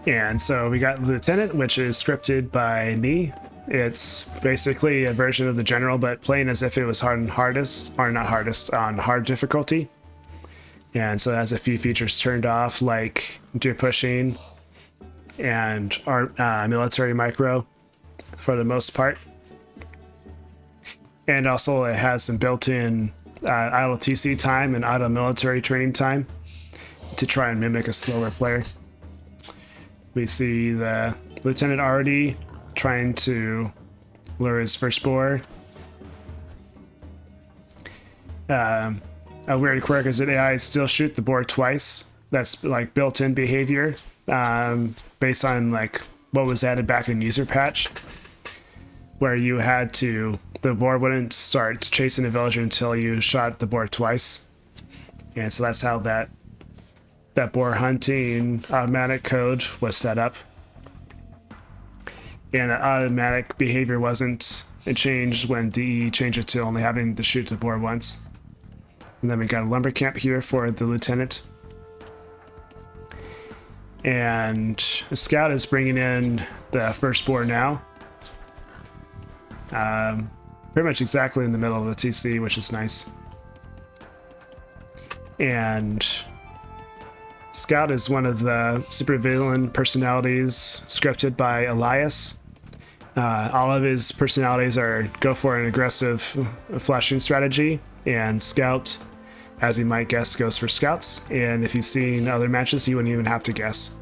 And so we got Lieutenant, which is scripted by me. It's basically a version of the general, but playing as if it was hard and hardest, or not hardest, on hard difficulty. And so it has a few features turned off, like deer pushing and our military micro for the most part. And also it has some built-in idle TC time and idle military training time to try and mimic a slower player. We see the Lieutenant already trying to lure his first boar. A weird quirk is that AI still shoot the boar twice. That's like built-in behavior based on like what was added back in user patch, where you had to, the boar wouldn't start chasing a villager until you shot the boar twice. And so that's how that boar hunting automatic code was set up. And that automatic behavior wasn't changed when DE changed it to only having to shoot the boar once. And then we got a lumber camp here for the Lieutenant. And the Scout is bringing in the first boar now. Pretty much exactly in the middle of the TC, which is nice. And Scout is one of the supervillain personalities scripted by Elias. All of his personalities are go for an aggressive flashing strategy, and Scout, as you might guess, goes for Scouts. And if you've seen other matches, you wouldn't even have to guess.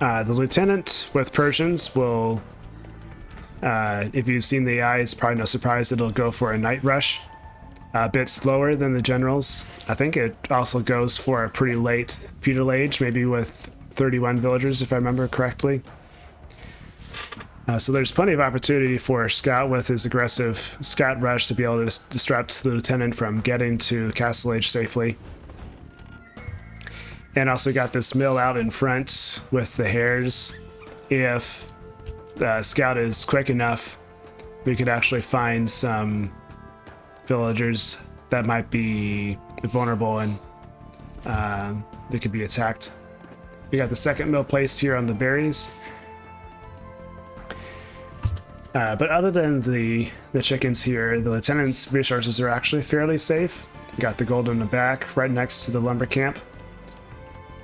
The Lieutenant with Persians will, if you've seen the AI, it's probably no surprise it'll go for a night rush. A bit slower than the generals. I think it also goes for a pretty late feudal age, maybe with 31 villagers if I remember correctly. So there's plenty of opportunity for Scout with his aggressive Scout rush to be able to disrupt the Lieutenant from getting to Castle Age safely. And also got this mill out in front with the hares. If the Scout is quick enough, we could actually find some villagers that might be vulnerable and they could be attacked. We got the second mill placed here on the berries. But other than the chickens here, the Lieutenant's resources are actually fairly safe. Got the gold in the back, right next to the lumber camp.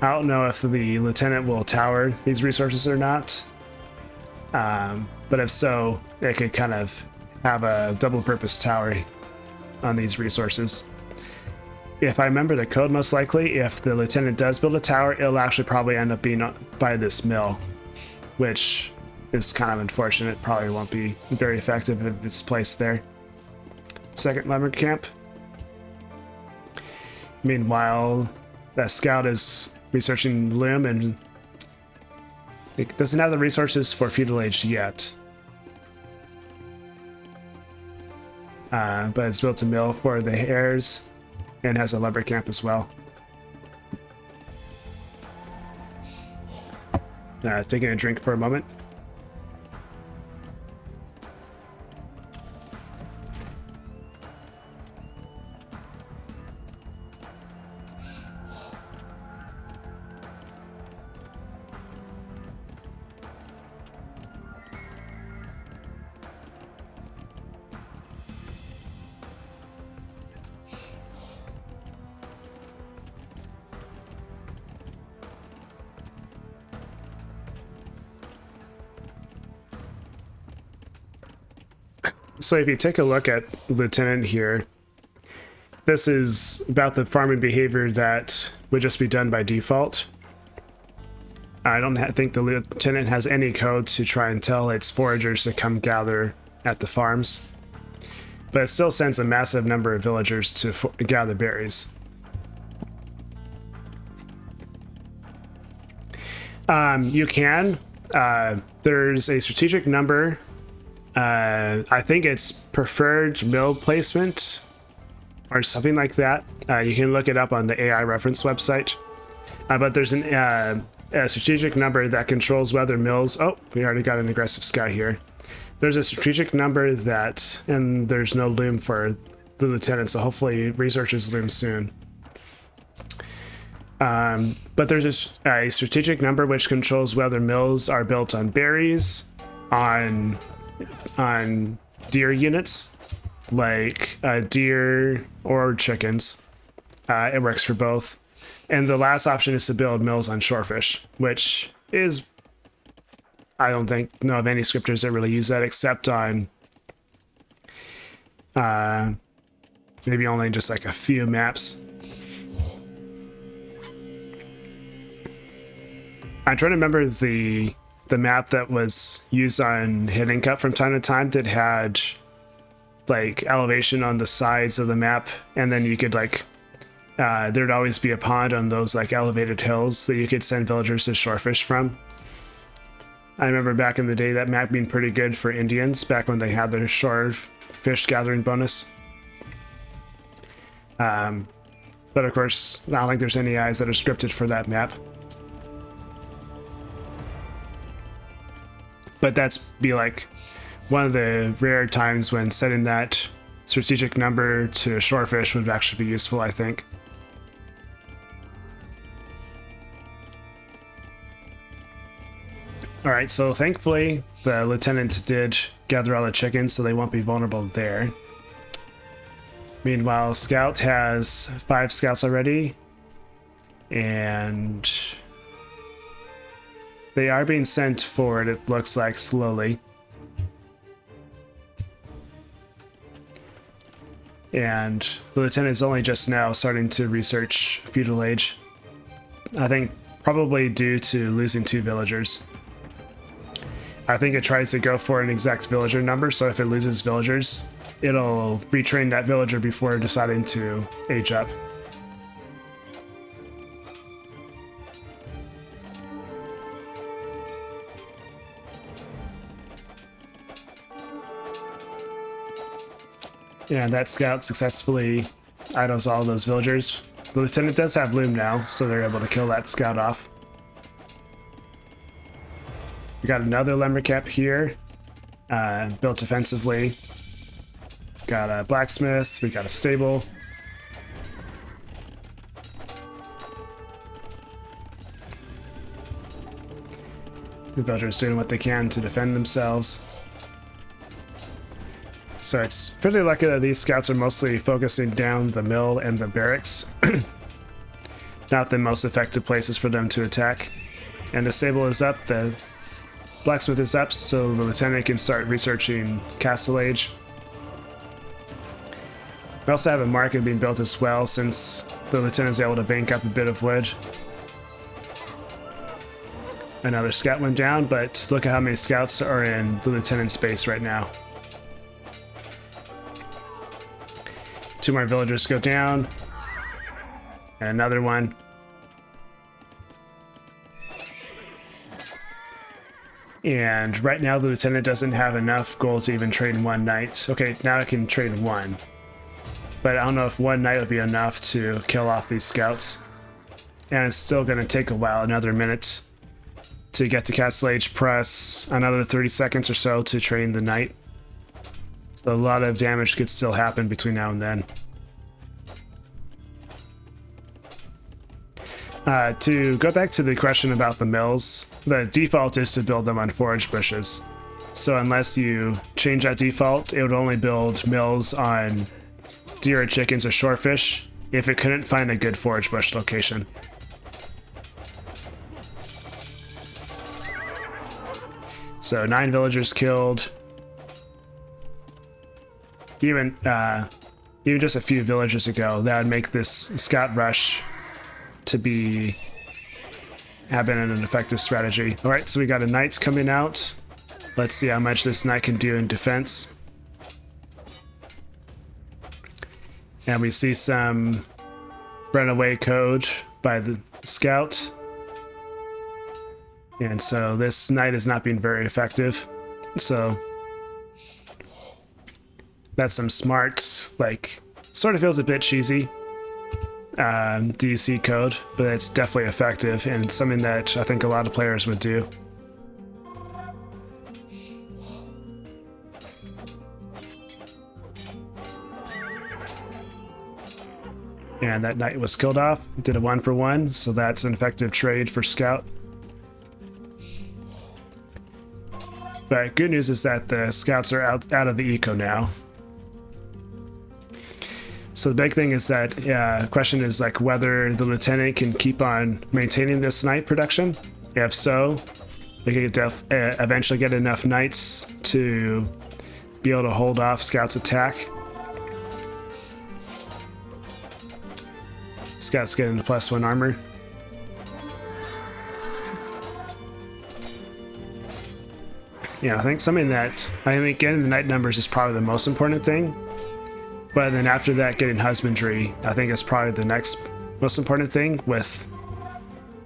I don't know if the Lieutenant will tower these resources or not. But if so, it could kind of have a double purpose tower on these resources. If I remember the code, most likely, if the Lieutenant does build a tower, it'll actually probably end up being by this mill, which is kind of unfortunate. Probably won't be very effective if it's placed there. Second lumber camp. Meanwhile, that Scout is researching Loom, and it doesn't have the resources for feudal age yet. But it's built a mill for the hares and has a lumber camp as well. Taking a drink for a moment. So if you take a look at Lieutenant here, this is about the farming behavior that would just be done by default. I don't think the Lieutenant has any code to try and tell its foragers to come gather at the farms, but it still sends a massive number of villagers to gather berries. You can. There's a strategic number. I think it's preferred mill placement or something like that. You can look it up on the AI reference website. But there's a strategic number that controls whether mills... Oh, we already got an aggressive scout here. there's a strategic number that, and there's no loom for the lieutenant, so hopefully researchers loom soon. But there's a strategic number which controls whether mills are built on berries, on deer units, like deer or chickens. It works for both. And the last option is to build mills on shorefish, which is, I don't know of any scripters that really use that except on maybe only just like a few maps. I'm trying to remember the map that was used on Hidden Cup from time to time that had like elevation on the sides of the map, and then you could like there'd always be a pond on those like elevated hills that you could send villagers to shorefish from. I remember back in the day that map being pretty good for Indians back when they had their shore fish gathering bonus. But of course, I don't think there's any eyes that are scripted for that map. But that's be like one of the rare times when setting that strategic number to shorefish would actually be useful, I think. Alright, so thankfully the lieutenant did gather all the chickens, so they won't be vulnerable there. Meanwhile, Scout has 5 scouts already, and they are being sent forward, it looks like, slowly. And the lieutenant is only just now starting to research feudal age. I think probably due to losing 2 villagers. I think it tries to go for an exact villager number, so if it loses villagers, it'll retrain that villager before deciding to age up. And that scout successfully idles all those villagers. The lieutenant does have loom now, so they're able to kill that scout off. We got another lumber camp here, built defensively. Got a blacksmith, we got a stable. The villagers doing what they can to defend themselves. So it's pretty lucky that these scouts are mostly focusing down the mill and the barracks. Not the most effective places for them to attack. And the stable is up, the blacksmith is up, so the lieutenant can start researching Castle Age. We also have a market being built as well, since the lieutenant is able to bank up a bit of wood. Another scout went down, but look at how many scouts are in the lieutenant's base right now. 2 more villagers go down, and another one. And right now the lieutenant doesn't have enough gold to even trade 1 knight. Okay, now I can trade 1. But I don't know if 1 knight would be enough to kill off these scouts. And it's still going to take a while, another minute to get to Castle Age, plus another 30 seconds or so to train the knight. So a lot of damage could still happen between now and then. To go back to the question about the mills, the default is to build them on forage bushes. So unless you change that default, it would only build mills on deer or chickens or shorefish if it couldn't find a good forage bush location. So 9 villagers killed. Even just a few villages ago, that would make this scout rush to have been an effective strategy. All right, so we got a knight coming out. Let's see how much this knight can do in defense. And we see some runaway code by the scout. And so this knight is not being very effective. So that's some smart, like, sort of feels a bit cheesy DC code, but it's definitely effective and something that I think a lot of players would do. And that knight was killed off. Did a 1-for-1, so that's an effective trade for Scout. But good news is that the Scouts are out of the eco now. So the big thing is that question is like whether the Lieutenant can keep on maintaining this knight production. If so, they could eventually get enough knights to be able to hold off Scout's attack. Scout's getting +1 armor. Yeah, I think getting the knight numbers is probably the most important thing. But then after that, getting husbandry, I think is probably the next most important thing with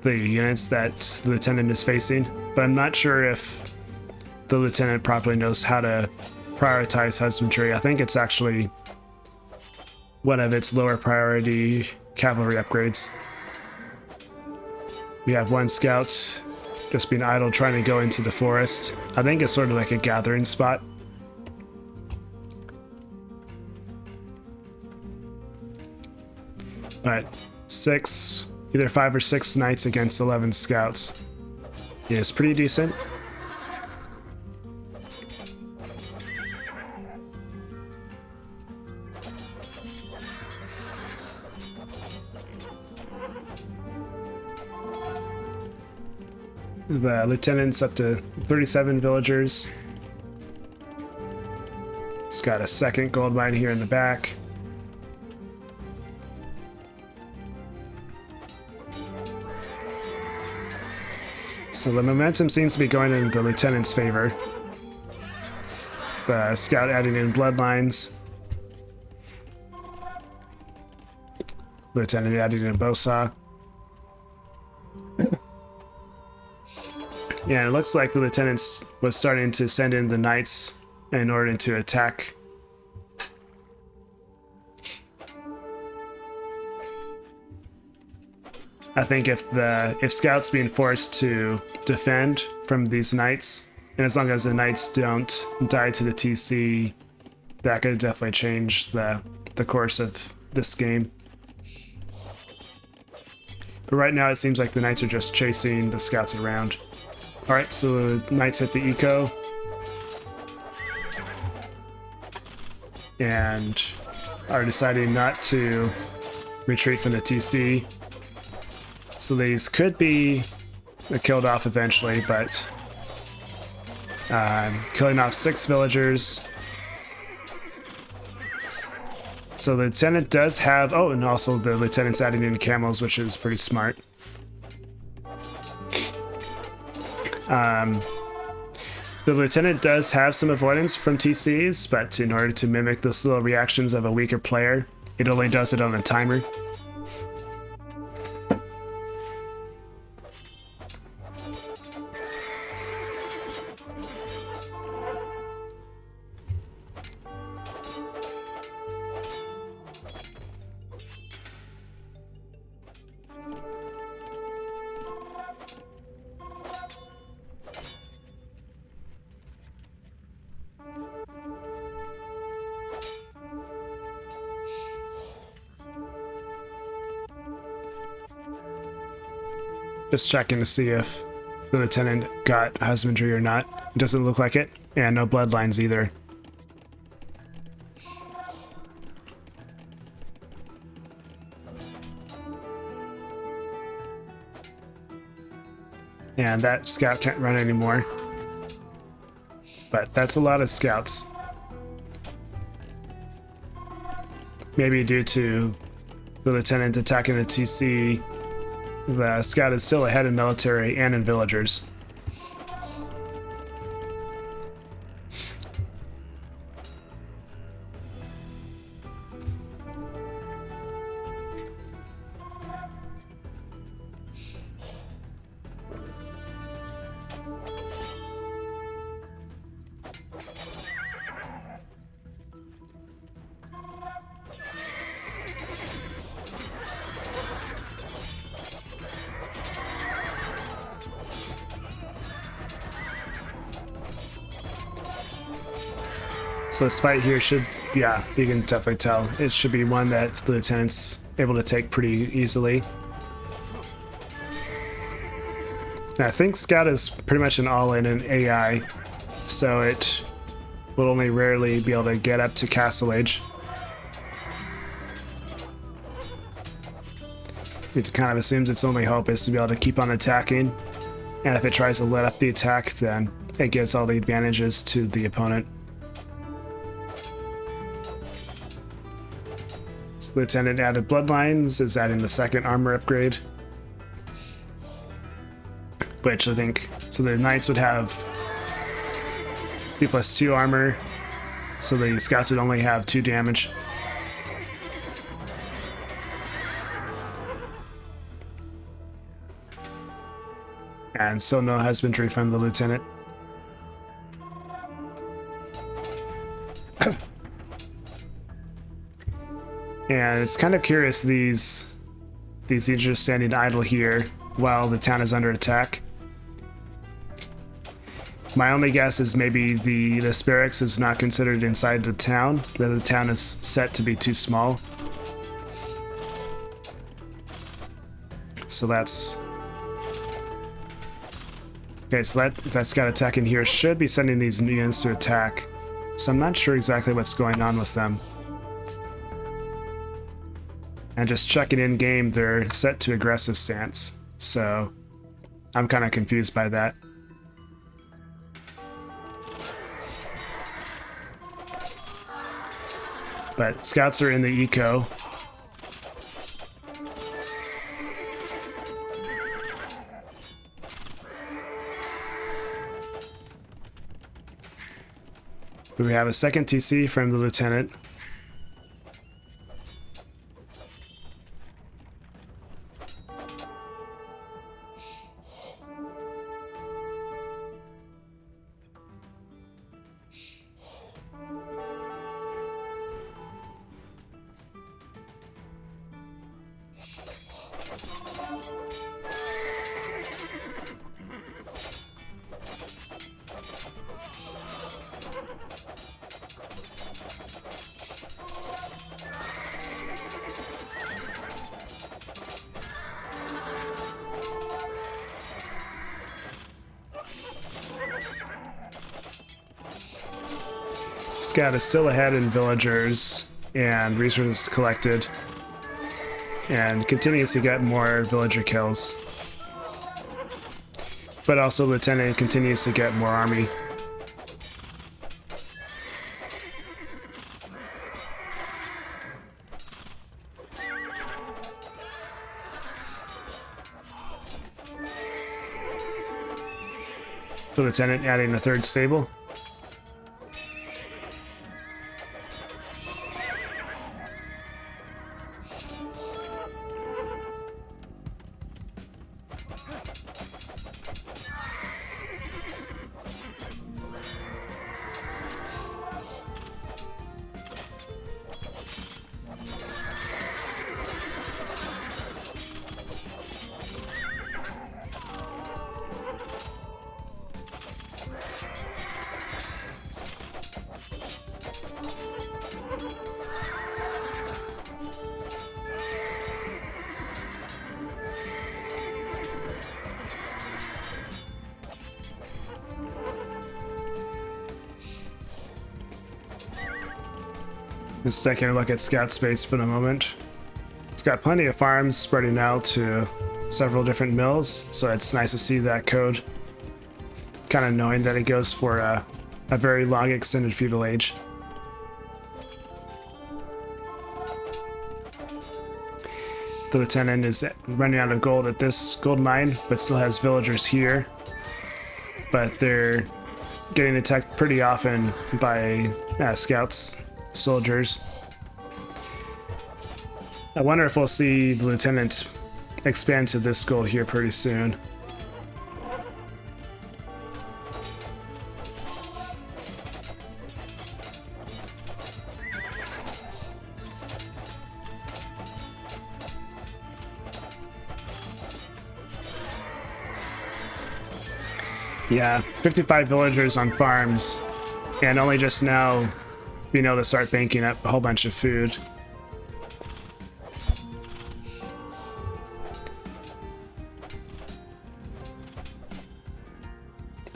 the units that the Lieutenant is facing. But I'm not sure if the Lieutenant properly knows how to prioritize husbandry. I think it's actually one of its lower priority cavalry upgrades. We have one Scout just being idle trying to go into the forest. I think it's sort of like a gathering spot. But either 5 or 6 knights against 11 Scouts is pretty decent. The Lieutenant's up to 37 villagers. It's got a second gold mine here in the back. So the momentum seems to be going in the Lieutenant's favor. The Scout adding in bloodlines. Lieutenant adding in bowsaw. Yeah, it looks like the Lieutenant was starting to send in the knights in order to attack. I think if Scout's being forced to defend from these knights, and as long as the knights don't die to the TC, that could definitely change the course of this game. But right now it seems like the knights are just chasing the Scouts around. Alright, so the knights hit the eco. And are deciding not to retreat from the TC. So these could be killed off eventually, but killing off 6 villagers. So the Lieutenant does have... Oh, and also the Lieutenant's adding in camels, which is pretty smart. The Lieutenant does have some avoidance from TCs, but in order to mimic the slow reactions of a weaker player, it only does it on a timer. Just checking to see if the Lieutenant got husbandry or not. It doesn't look like it, and no bloodlines either. And that Scout can't run anymore. But that's a lot of Scouts. Maybe due to the Lieutenant attacking the TC, the Scout is still ahead in military and in villagers. So this fight here should, yeah, you can definitely tell. It should be one that the Lieutenant's able to take pretty easily. And I think Scout is pretty much an all-in in AI, so it will only rarely be able to get up to Castle Age. It kind of assumes its only hope is to be able to keep on attacking, and if it tries to let up the attack, then it gives all the advantages to the opponent. So Lieutenant added Bloodlines, is adding the second armor upgrade, which I think, so the Knights would have 2+2 armor, so the Scouts would only have 2 damage. And still no husbandry from the Lieutenant. And it's kind of curious, these sieges are standing idle here while the town is under attack. My only guess is maybe this barracks is not considered inside the town, that the town is set to be too small. So that's... Okay, so that's got attack in here. Should be sending these units to attack. So I'm not sure exactly what's going on with them. And just checking in game, they're set to aggressive stance. So I'm kind of confused by that. But Scouts are in the eco. We have a second TC from the Lieutenant. Scout is still ahead in villagers and resources collected, and continues to get more villager kills. But also Lieutenant continues to get more army. The Lieutenant adding a third stable. Just taking a look at Scout space for the moment. It's got plenty of farms spreading out to several different mills, so it's nice to see that code. Kind of knowing that it goes for a very long extended feudal age. The Lieutenant is running out of gold at this gold mine, but still has villagers here. But they're getting attacked pretty often by Scouts. Soldiers. I wonder if we'll see the Lieutenant expand to this gold here pretty soon. Yeah, 55 villagers on farms, and only just now being able to start banking up a whole bunch of food.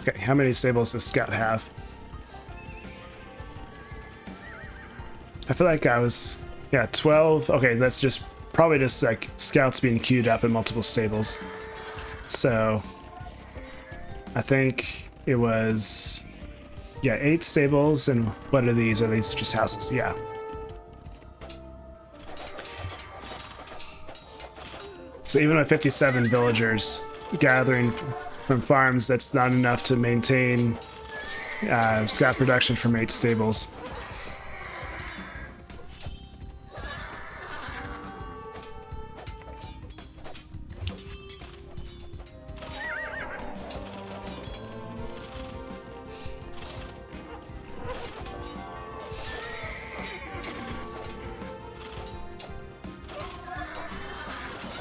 Okay, how many stables does Scout have? I feel like I was, yeah, 12. Okay, that's just probably just like scouts being queued up in multiple stables. So I think it was, yeah, 8 stables. And what are these? Are these just houses? Yeah. So even with 57 villagers gathering from farms, that's not enough to maintain scout production from 8 stables.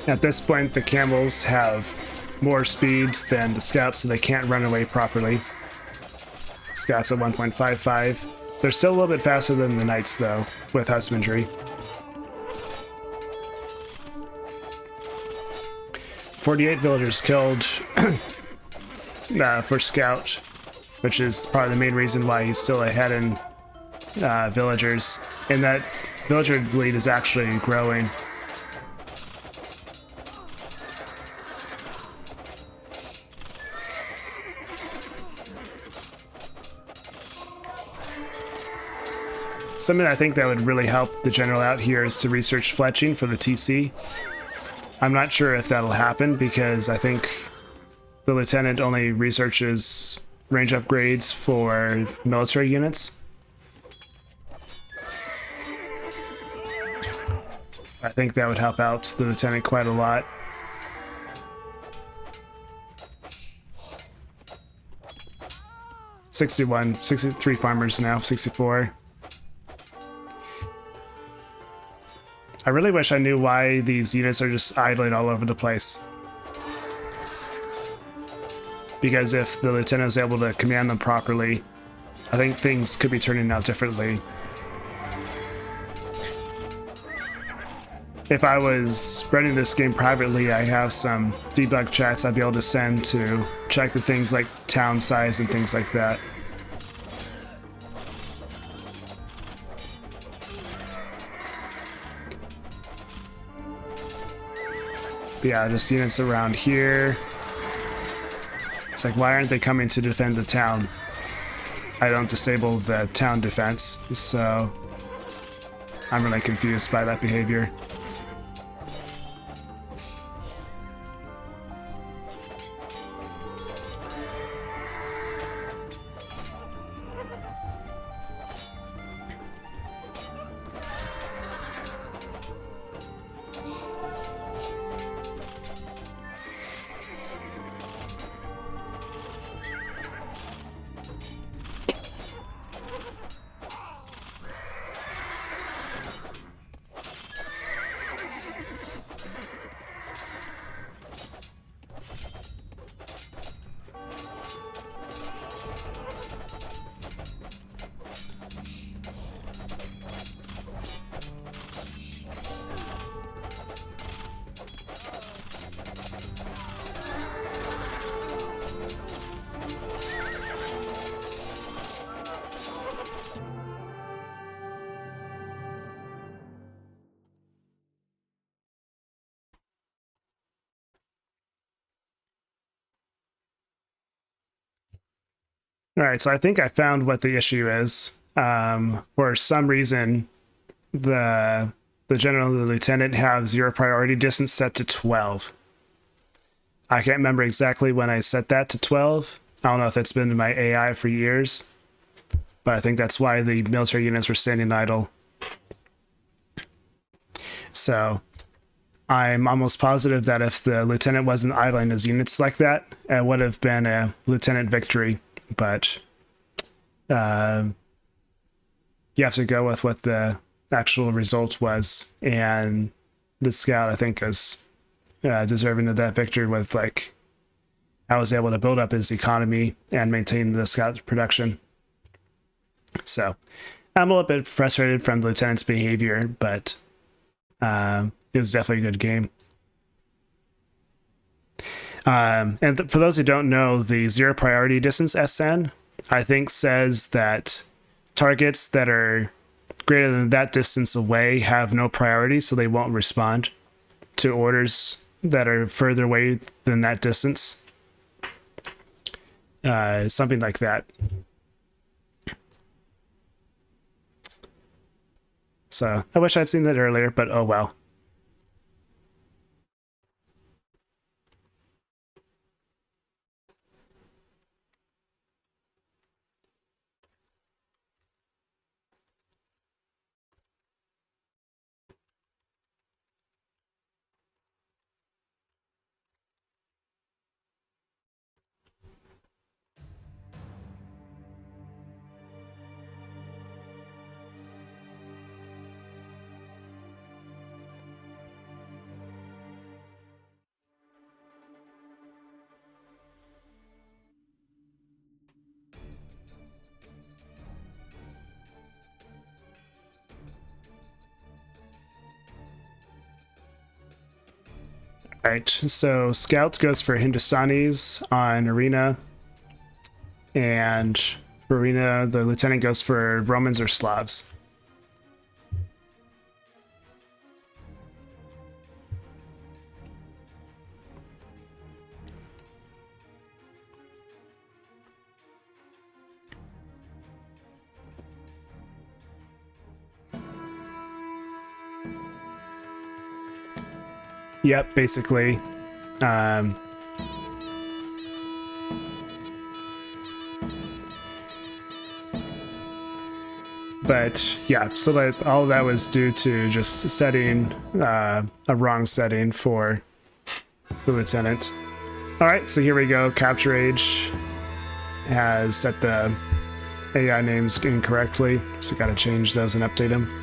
At this point, the camels have more speeds than the scouts, so they can't run away properly. Scouts at 1.55. They're still a little bit faster than the knights, though, with husbandry. 48 villagers killed for Scout, which is probably the main reason why he's still ahead in villagers. And that villager lead is actually growing. Something I think that would really help the general out here is to research fletching for the TC. I'm not sure if that'll happen because I think the lieutenant only researches range upgrades for military units. I think that would help out the lieutenant quite a lot. $61, 63 farmers now, 64. I really wish I knew why these units are just idling all over the place. Because if the lieutenant was able to command them properly, I think things could be turning out differently. If I was running this game privately, I have some debug chats I'd be able to send to check the things like town size and things like that. But yeah, just units around here. It's like, why aren't they coming to defend the town? I don't disable the town defense, so I'm really confused by that behavior. All right, so I think I found what the issue is. For some reason, the general and the lieutenant have 0 priority distance set to 12. I can't remember exactly when I set that to 12. I don't know if it's been in my AI for years, but I think that's why the military units were standing idle. So I'm almost positive that if the lieutenant wasn't idling his units like that, it would have been a lieutenant victory. But you have to go with what the actual result was, and the Scout, I think, is deserving of that victory with, like, I was able to build up his economy and maintain the Scout production. So I'm a little bit frustrated from the lieutenant's behavior, but it was definitely a good game. And for those who don't know, the zero priority distance SN, I think, says that targets that are greater than that distance away have no priority, so they won't respond to orders that are further away than that distance. Something like that. So I wish I'd seen that earlier, but oh well. Right, so Scout goes for Hindustanis on Arena, and for Arena, the Lieutenant goes for Romans or Slavs. Yep, basically. But yeah, so that all of that was due to just setting a wrong setting for the Lieutenant. All right, so here we go. Capture Age has set the AI names incorrectly, so got to change those and update them.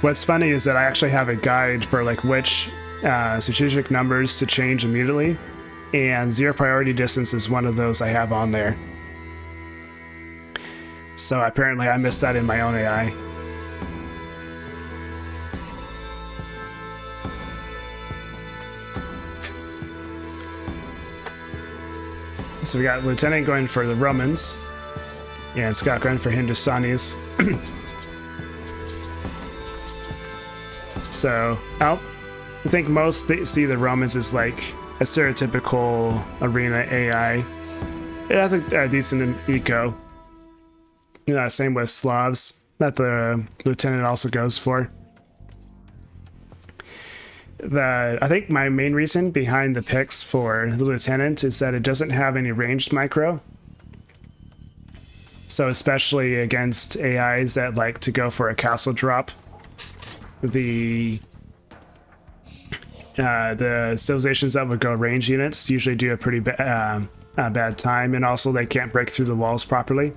What's funny is that I actually have a guide for like which strategic numbers to change immediately, and zero priority distance is one of those I have on there. So apparently I missed that in my own AI. So we got Lieutenant going for the Romans, and Scott going for Hindustanis. So, I think most see the Romans as like a stereotypical arena AI. It has a decent eco. Same with Slavs, that the Lieutenant also goes for. I think my main reason behind the picks for the Lieutenant is that it doesn't have any ranged micro. So especially against AIs that like to go for a castle drop, the civilizations that would go range units usually do a pretty bad time, and also they can't break through the walls properly.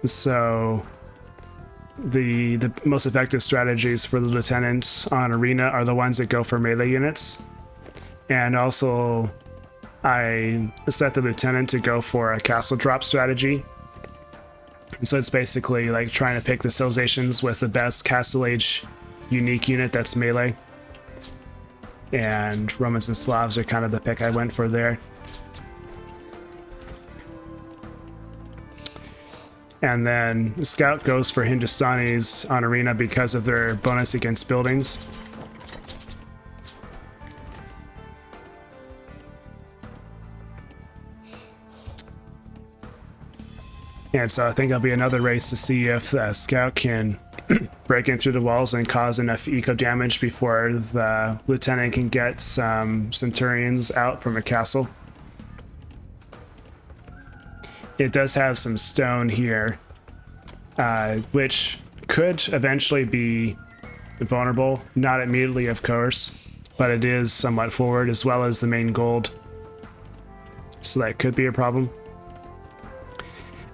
So the most effective strategies for the Lieutenant on Arena are the ones that go for melee units. And also I set the Lieutenant to go for a castle drop strategy. And so it's basically like trying to pick the civilizations with the best Castle Age unique unit that's melee. And Romans and Slavs are kind of the pick I went for there. And then Scout goes for Hindustanis on Arena because of their bonus against buildings. And so I think there'll be another race to see if Scout can break in through the walls and cause enough eco damage before the Lieutenant can get some Centurions out from a castle. It does have some stone here, which could eventually be vulnerable. Not immediately, of course, but it is somewhat forward, as well as the main gold. So that could be a problem.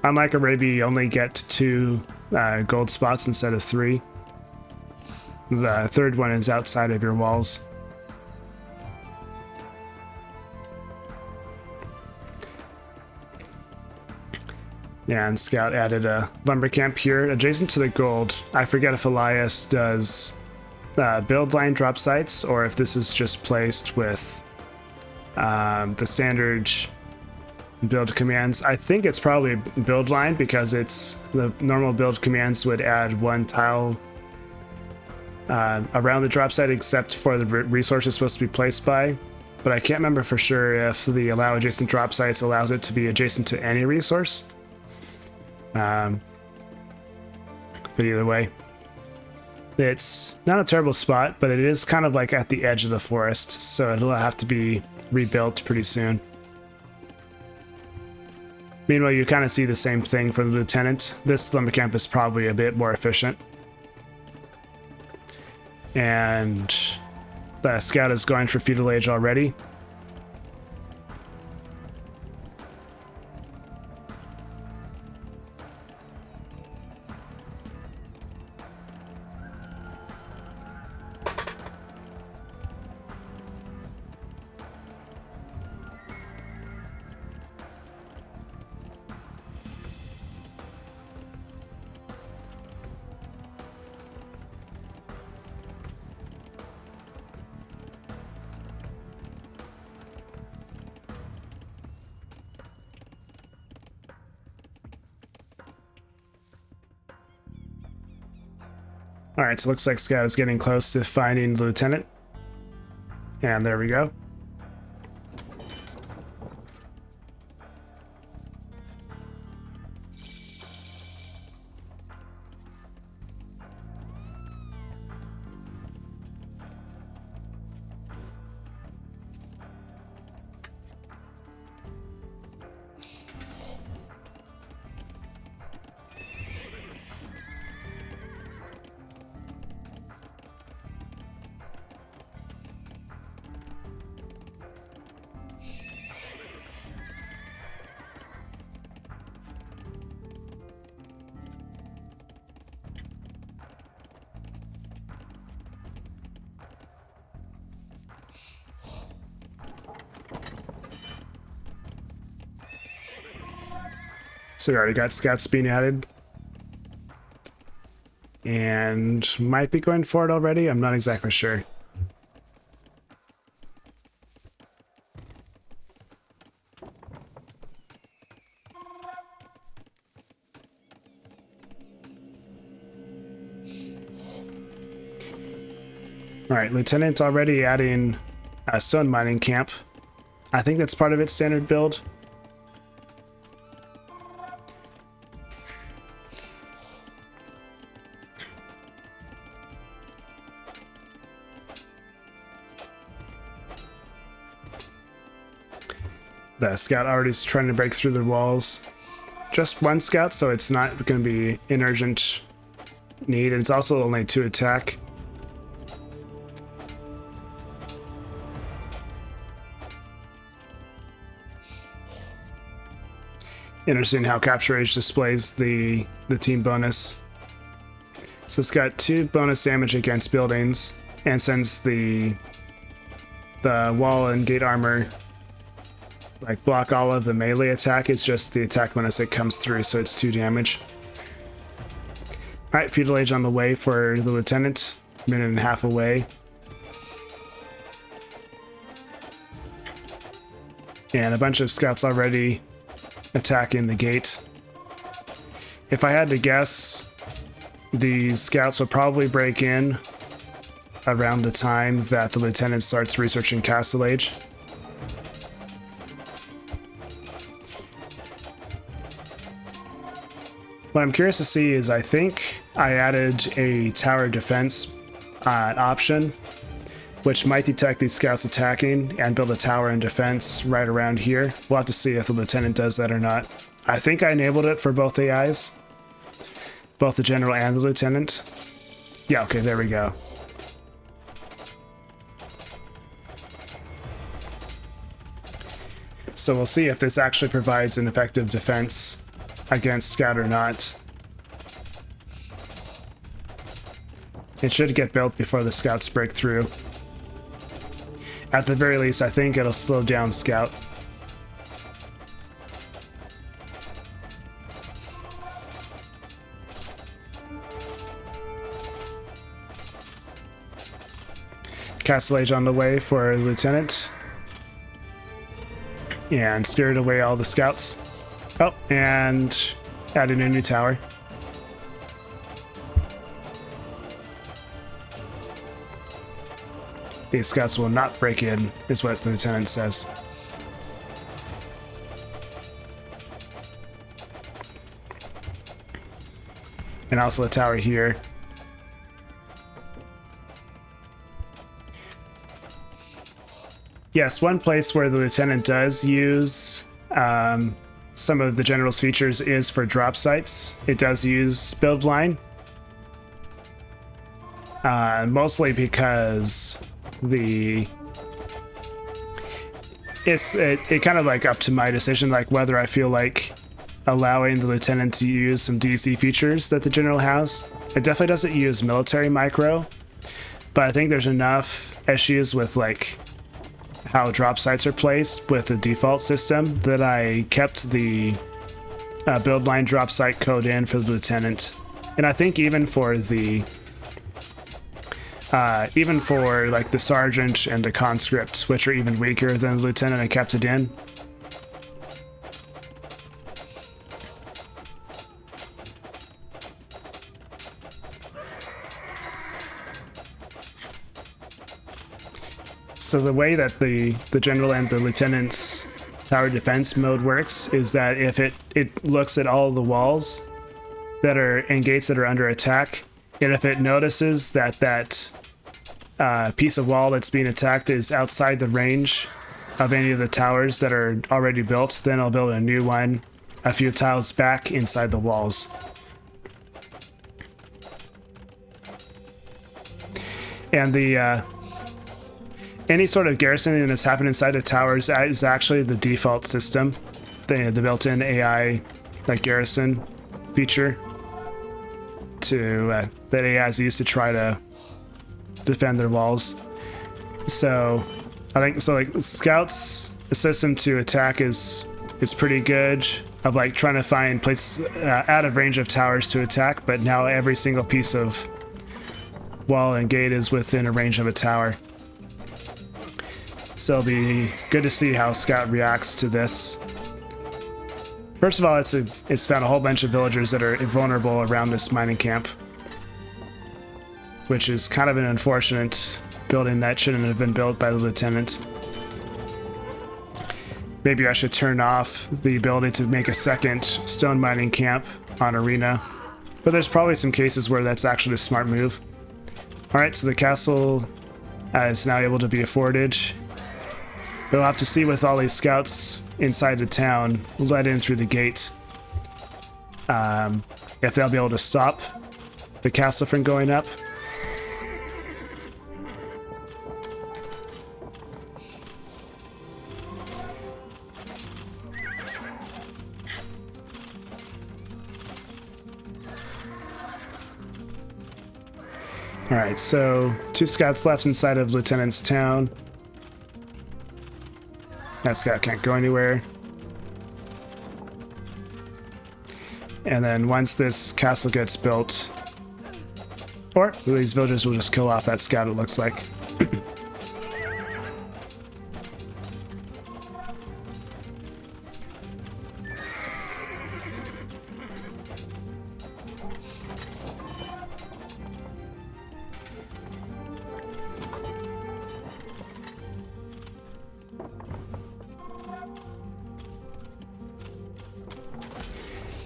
Unlike Arabia, you only get 2 gold spots instead of 3. The third one is outside of your walls. Yeah, and Scout added a lumber camp here adjacent to the gold. I forget if Elias does build line drop sites, or if this is just placed with the standard build commands. I think it's probably build line because it's the normal build commands would add one tile around the drop site except for the resource it's supposed to be placed by. But I can't remember for sure if the allow adjacent drop sites allows it to be adjacent to any resource. But either way, it's not a terrible spot, but it is kind of like at the edge of the forest, so it'll have to be rebuilt pretty soon. Meanwhile, you kind of see the same thing for the Lieutenant. This lumber camp is probably a bit more efficient. And the scout is going for feudal age already. Alright, so it looks like Scout is getting close to finding the Lieutenant. And there we go. So we already got scouts being added. And might be going for it already, I'm not exactly sure. Alright, Lieutenant already adding a stone mining camp. I think that's part of its standard build. The scout already is trying to break through the walls. Just one scout, so it's not going to be an urgent need. And it's also only 2 attack. Interesting how Capture Age displays the team bonus. So it's got 2 bonus damage against buildings, and since the wall and gate armor like block all of the melee attack, it's just the attack bonus that comes through, so it's 2 damage. Alright, feudal age on the way for the Lieutenant, minute and a half away. And a bunch of scouts already attacking the gate. If I had to guess, the scouts will probably break in around the time that the Lieutenant starts researching Castle Age. What I'm curious to see is I think I added a tower defense option, which might detect these scouts attacking and build a tower in defense right around here. We'll have to see if the Lieutenant does that or not. I think I enabled it for both AIs, both the General and the Lieutenant. Yeah, okay, there we go. So we'll see if this actually provides an effective defense against Scout or not. It should get built before the Scouts break through. At the very least, I think it'll slow down Scout. castle age on the way for Lieutenant. And scared away all the scouts. Oh, and added a new tower. These scouts will not break in, is what the lieutenant says. And also a tower here. Yes, one place where the lieutenant does use some of the general's features is for drop sites. It does use build line. Mostly because it kind of like up to my decision, like whether I feel like allowing the lieutenant to use some DC features that the general has. It definitely doesn't use military micro, but I think there's enough issues with like how drop sites are placed with the default system that I kept the build line drop site code in for the lieutenant. And I think even for like the sergeant and the conscript, which are even weaker than the lieutenant, I kept it in. So the way that the general and the lieutenant's tower defense mode works is that if it looks at all the walls that are and gates that are under attack, and if it notices that piece of wall that's being attacked is outside the range of any of the towers that are already built, then I'll build a new one a few tiles back inside the walls. And the any sort of garrisoning that's happened inside the towers is actually the default system, the built-in AI like garrison feature that AI is used to try to defend their walls. So I think so. Like scouts' system to attack is pretty good. Of like trying to find places out of range of towers to attack, but now every single piece of wall and gate is within a range of a tower. So it'll be good to see how Scout reacts to this. First of all, it's found a whole bunch of villagers that are invulnerable around this mining camp, which is kind of an unfortunate building that shouldn't have been built by the lieutenant. Maybe I should turn off the ability to make a second stone mining camp on Arena, but there's probably some cases where that's actually a smart move. Alright, so the castle is now able to be afforded. But we'll have to see with all these scouts inside the town let in through the gate if they'll be able to stop the castle from going up. Alright, so 2 scouts left inside of Lieutenant's town. That scout can't go anywhere. And then once this castle gets built, or these villagers will just kill off that scout, it looks like.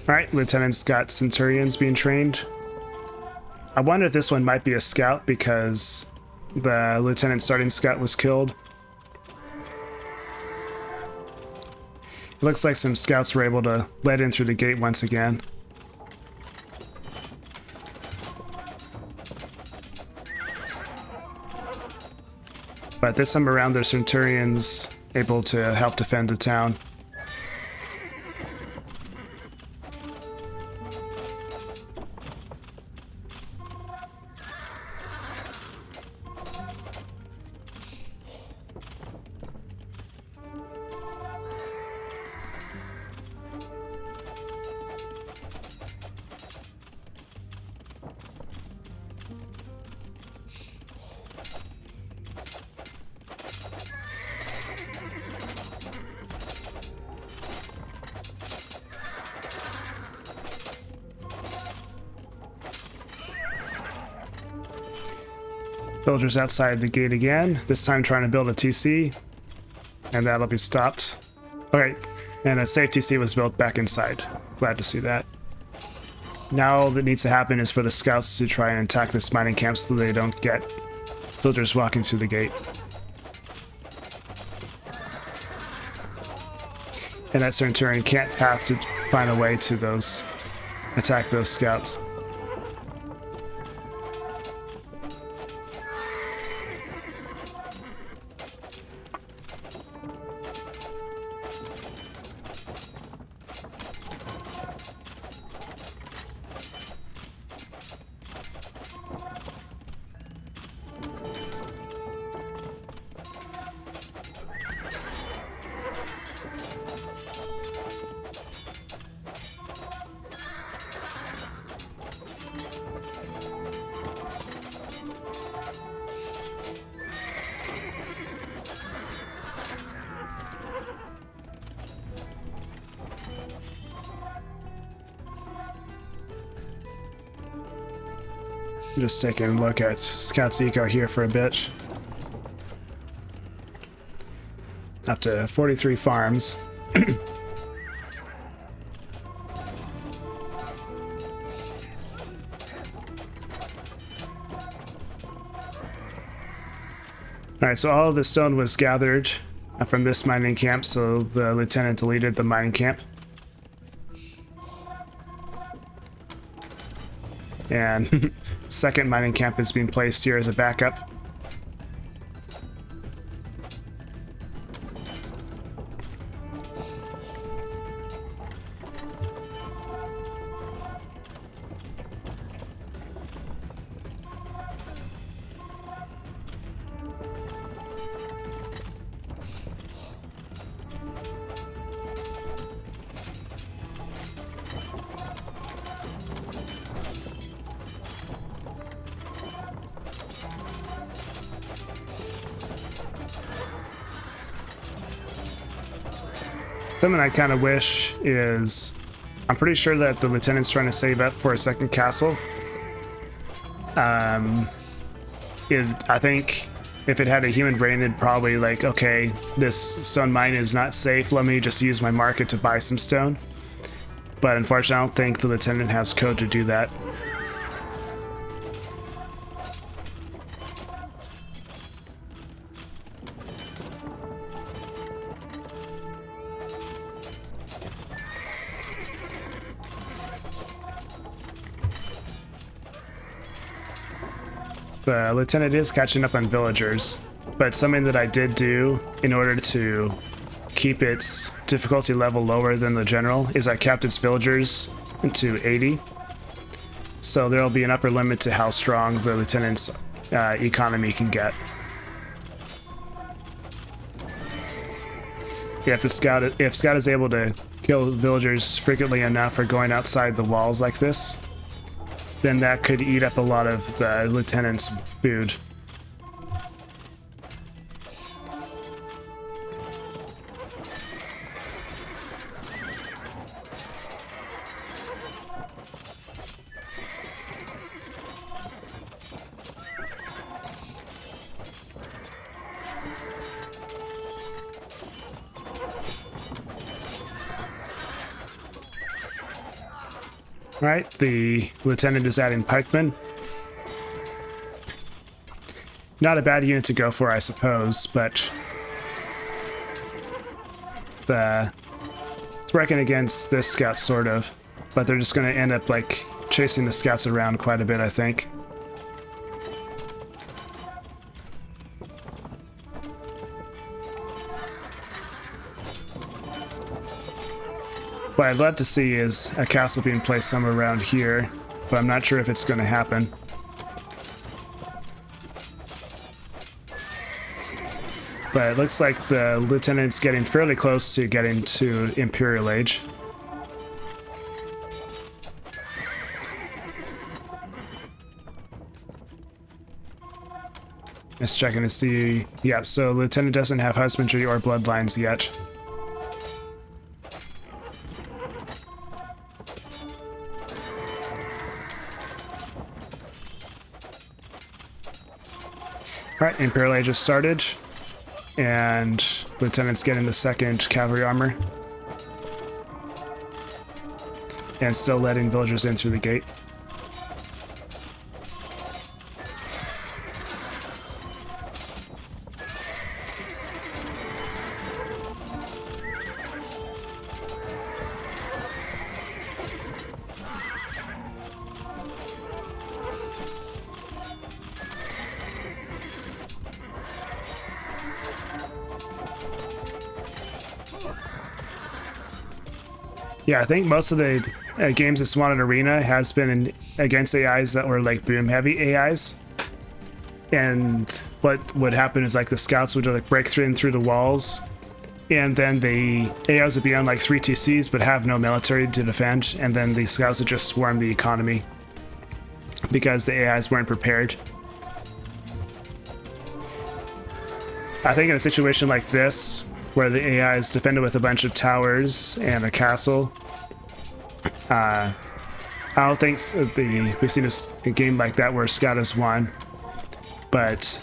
Alright, Lieutenant's got Centurions being trained. I wonder if this one might be a scout because the Lieutenant's starting scout was killed. It looks like some scouts were able to let in through the gate once again. But this time around, there's Centurions able to help defend the town. Villagers outside the gate again, this time trying to build a TC, and that'll be stopped. Okay, and a safe TC was built back inside. Glad to see that. Now all that needs to happen is for the scouts to try and attack this mining camp so they don't get villagers walking through the gate. And that Centurion can't have to find a way to attack those scouts. Just taking a look at Scout's Eco here for a bit. Up to 43 farms. Alright, so all of the stone was gathered from this mining camp, so the lieutenant deleted the mining camp. And second mining camp is being placed here as a backup. Something I kind of wish is, I'm pretty sure that the lieutenant's trying to save up for a second castle. I think if it had a human brain, it'd probably like, okay, this stone mine is not safe, let me just use my market to buy some stone. But unfortunately, I don't think the lieutenant has code to do that. The lieutenant is catching up on villagers, but something that I did do in order to keep its difficulty level lower than the general is I capped its villagers to 80. So there'll be an upper limit to how strong the lieutenant's economy can get. Yeah, if Scout is able to kill villagers frequently enough or going outside the walls like this, then that could eat up a lot of the lieutenant's food. Right, the lieutenant is adding pikemen. Not a bad unit to go for, I suppose, but it's working against this scout, sort of. But they're just going to end up, like, chasing the scouts around quite a bit, I think. What I'd love to see is a castle being placed somewhere around here, but I'm not sure if it's going to happen. But it looks like the lieutenant's getting fairly close to getting to Imperial Age. Just checking to see. Yeah, so lieutenant doesn't have husbandry or bloodlines yet. Alright, Imperial Age has started, and Lieutenant's getting the 2nd Cavalry Armor. And still letting villagers in through the gate. Yeah, I think most of the games of Swan and Arena has been against AIs that were like boom heavy AIs. And what would happen is like the scouts would like break through the walls, and then the AIs would be on like 3 TCs but have no military to defend, and then the scouts would just swarm the economy because the AIs weren't prepared. I think in a situation like this, where the AI is defended with a bunch of towers and a castle, I don't think we've seen a game like that where Scout has won, but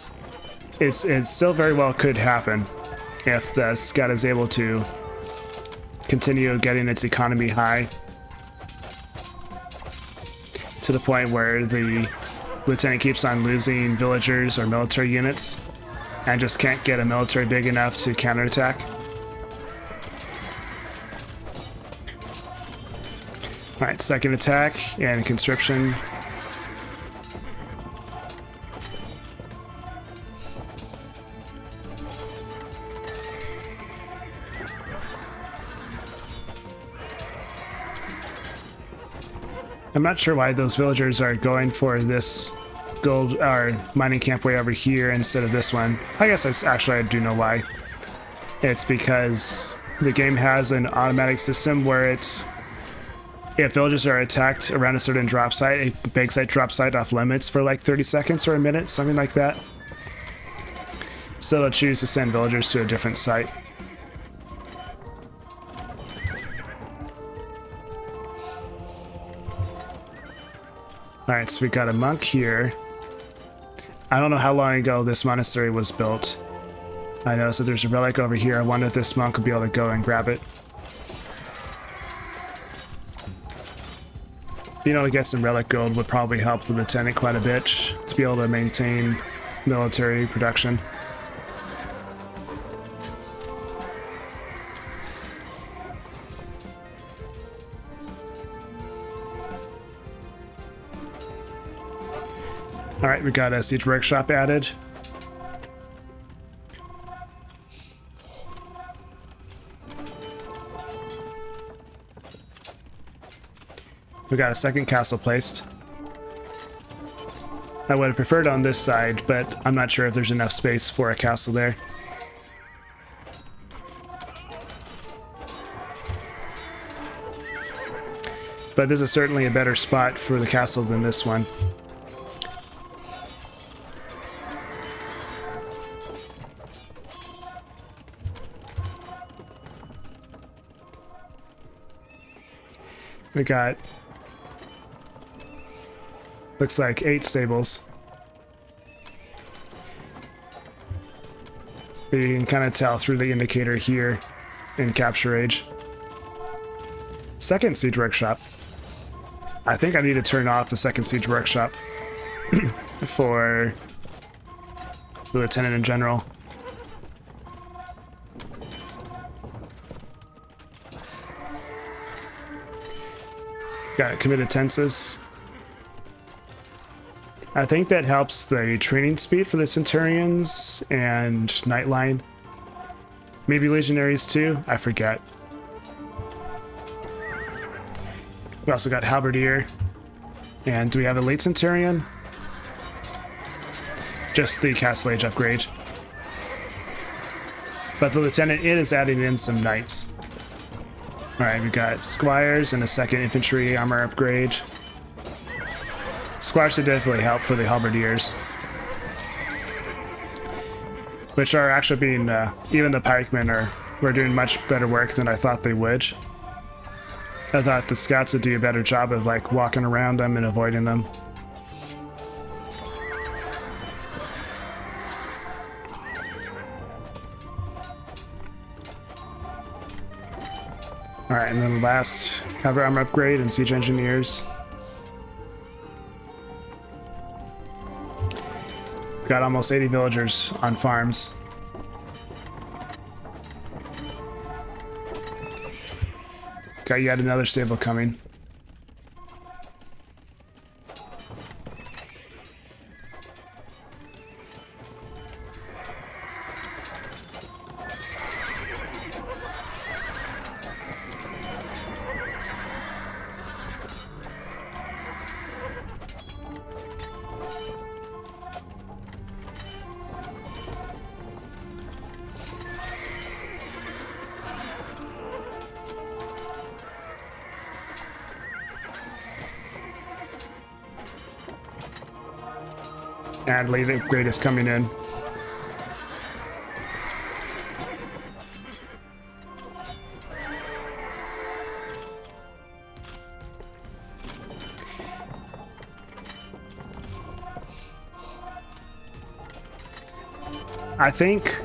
it still very well could happen if the Scout is able to continue getting its economy high to the point where the Lieutenant keeps on losing villagers or military units and just can't get a military big enough to counterattack. Alright, 2nd attack and conscription. I'm not sure why those villagers are going for this gold or mining camp way over here instead of this one. I guess I do know why. It's because the game has an automatic system where if villagers are attacked around a certain drop site, it makes that drop site off limits for like 30 seconds or a minute, something like that. So they'll choose to send villagers to a different site. Alright, so we got a monk here. I don't know how long ago this monastery was built. I noticed that there's a relic over here. I wonder if this monk will be able to go and grab it. Being able to get some relic gold would probably help the Lieutenant quite a bit to be able to maintain military production. Alright, we got a siege workshop added. We got a 2nd castle placed. I would have preferred on this side, but I'm not sure if there's enough space for a castle there. But this is certainly a better spot for the castle than this one. We got, looks like 8 stables. You can kind of tell through the indicator here in capture age. 2nd siege workshop. I think I need to turn off the 2nd siege workshop for the Lieutenant in general. Got committed tenses. I think that helps the training speed for the Centurions and Nightline. Maybe Legionaries too, I forget. We also got Halberdier. And do we have a late Centurion? Just the Castle Age upgrade. But the Lieutenant, it is adding in some Knights. Alright, we got Squires and a 2nd infantry armor upgrade. Squires should definitely help for the Halberdiers, which are actually being, even the pikemen were doing much better work than I thought they would. I thought the scouts would do a better job of like walking around them and avoiding them. All right, and then the last cover armor upgrade and siege engineers. Got almost 80 villagers on farms. Got yet another stable coming. And Leif upgrade is coming in. I think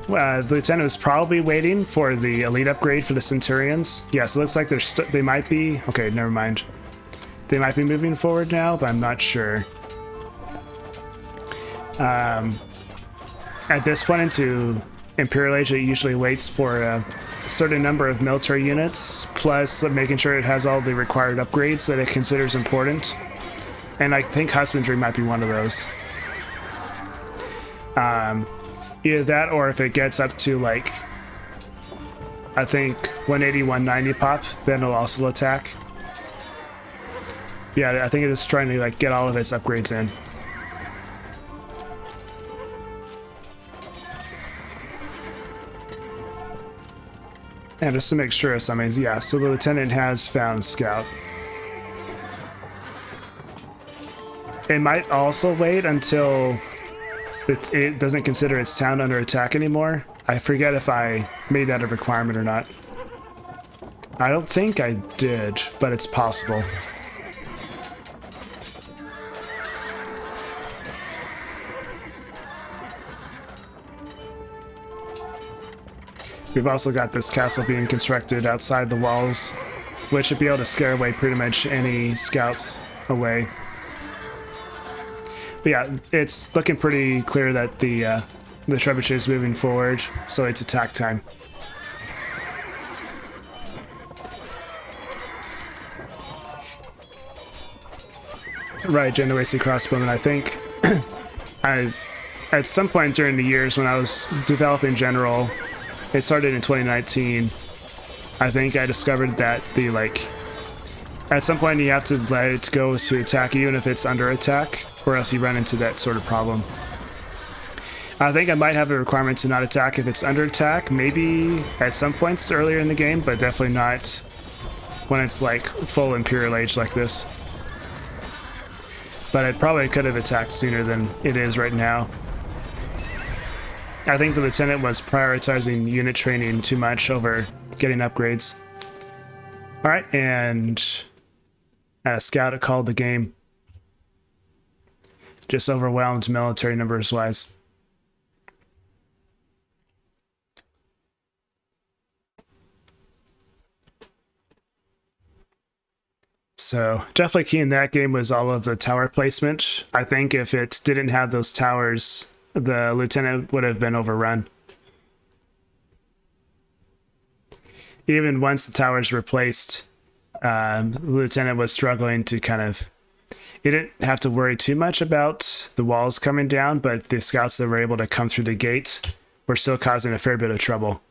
the lieutenant was probably waiting for the elite upgrade for the Centurions. Yes, it looks like they might be. Okay, never mind. They might be moving forward now, but I'm not sure. At this point into Imperial Age, it usually waits for a certain number of military units, plus making sure it has all the required upgrades that it considers important. And I think husbandry might be one of those. Either that, or if it gets up to like, I think 180, 190 pop, then it'll also attack. Yeah, I think it is trying to like get all of its upgrades in. And just to make sure of something, yeah, so the lieutenant has found Scout. It might also wait until it doesn't consider its town under attack anymore. I forget if I made that a requirement or not. I don't think I did, but it's possible. We've also got this castle being constructed outside the walls, which should be able to scare away pretty much any scouts away. But yeah, it's looking pretty clear that the trebuchet is moving forward, so it's attack time. Right, Genovese crossbowmen. I think at some point during the years when I was developing General, it started in 2019. I think I discovered that at some point you have to let it go to attack even if it's under attack, or else you run into that sort of problem. I think I might have a requirement to not attack if it's under attack, maybe at some points earlier in the game, but definitely not when it's like full Imperial Age like this. But it probably could have attacked sooner than it is right now. I think the lieutenant was prioritizing unit training too much over getting upgrades. Alright, and Scout called the game. Just overwhelmed military numbers wise. So definitely key in that game was all of the tower placement. I think if it didn't have those towers, the lieutenant would have been overrun. Even once the towers were placed, the lieutenant was struggling to kind of... He didn't have to worry too much about the walls coming down, but the scouts that were able to come through the gate were still causing a fair bit of trouble.